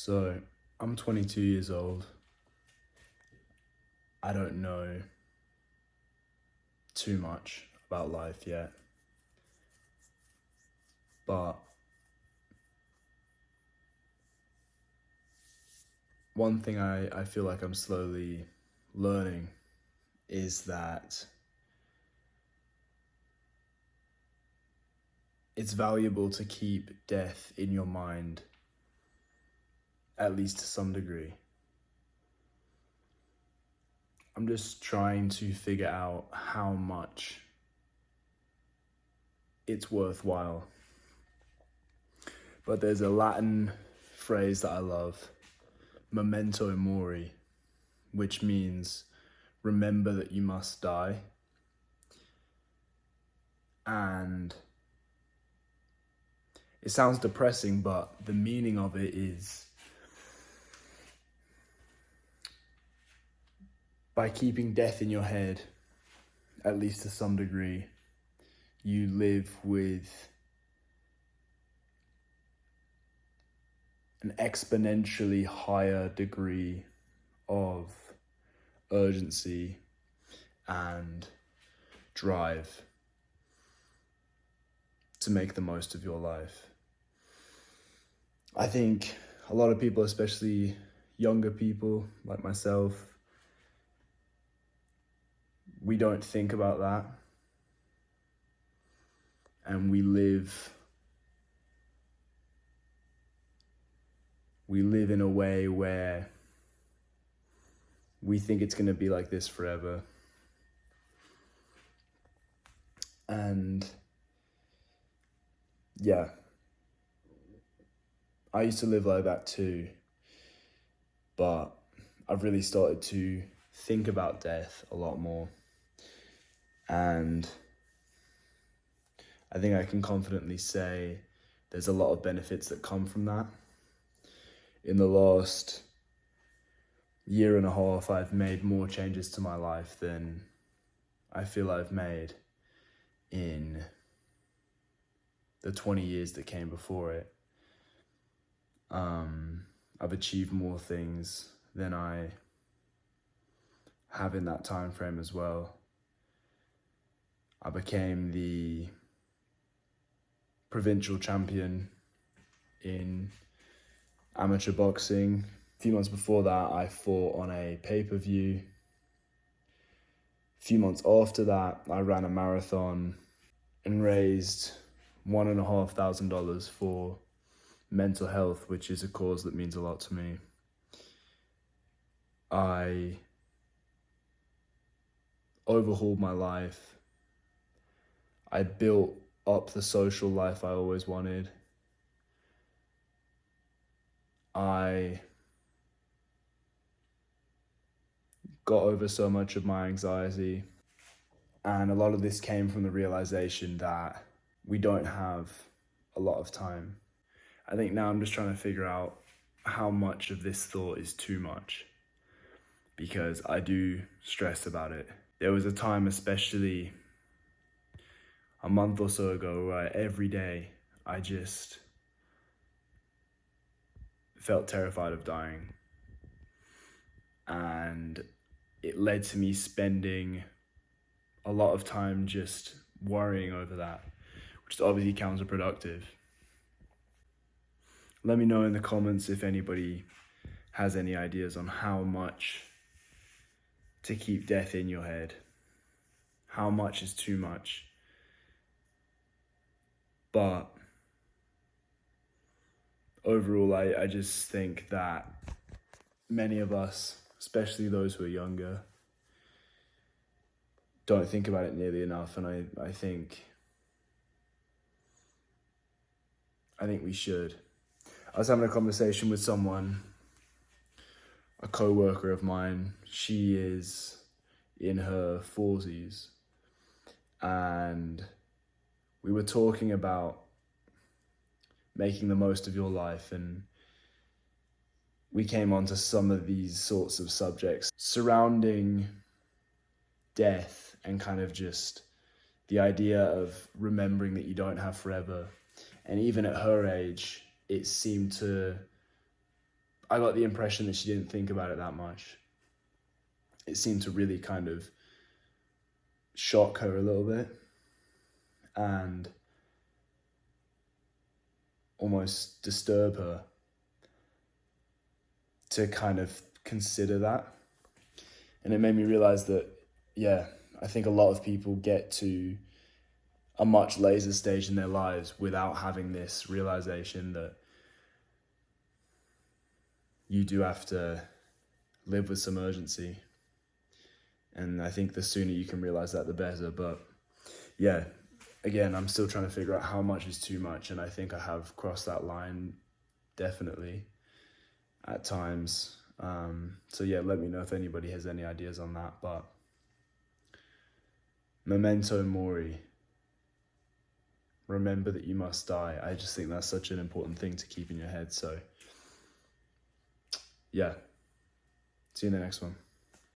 So, I'm 22 years old. I don't know too much about life yet, but one thing I feel like I'm slowly learning is that it's valuable to keep death in your mind, at least to some degree. I'm just trying to figure out how much it's worthwhile. But there's a Latin phrase that I love, memento mori, which means remember that you must die. And it sounds depressing, but the meaning of it is by keeping death in your head, at least to some degree, you live with an exponentially higher degree of urgency and drive to make the most of your life. I think a lot of people, especially younger people like myself, we don't think about that. And we live in a way where we think it's going to be like this forever. And yeah, I used to live like that too, but I've really started to think about death a lot more. And I think I can confidently say there's a lot of benefits that come from that. In the last year and a half, I've made more changes to my life than I feel I've made in the 20 years that came before it. I've achieved more things than I have in that time frame as well. I became the provincial champion in amateur boxing. A few months before that, I fought on a pay-per-view. A few months after that, I ran a marathon and raised $1,500 for mental health, which is a cause that means a lot to me. I overhauled my life. I built up the social life I always wanted. I got over so much of my anxiety, and a lot of this came from the realization that we don't have a lot of time. I think now I'm just trying to figure out how much of this thought is too much, because I do stress about it. There was a time, especially a month or so ago, where every day I just felt terrified of dying. And it led to me spending a lot of time just worrying over that, which is obviously counterproductive. Let me know in the comments if anybody has any ideas on how much to keep death in your head. How much is too much? But overall, I just think that many of us, especially those who are younger, don't think about it nearly enough, and I think we should. I was having a conversation with someone, a co-worker of mine. She is in her 40s, and we were talking about making the most of your life, and we came onto some of these sorts of subjects surrounding death and kind of just the idea of remembering that you don't have forever. And even at her age, it seemed to I got the impression that she didn't think about it that much. It seemed to really kind of shock her a little bit and almost disturb her to kind of consider that. And it made me realize that, yeah, I think a lot of people get to a much later stage in their lives without having this realization that you do have to live with some urgency. And I think the sooner you can realize that, the better. But yeah, again, I'm still trying to figure out how much is too much. And I think I have crossed that line definitely at times. So yeah, let me know if anybody has any ideas on that. But memento mori. Remember that you must die. I just think that's such an important thing to keep in your head. So yeah, see you in the next one.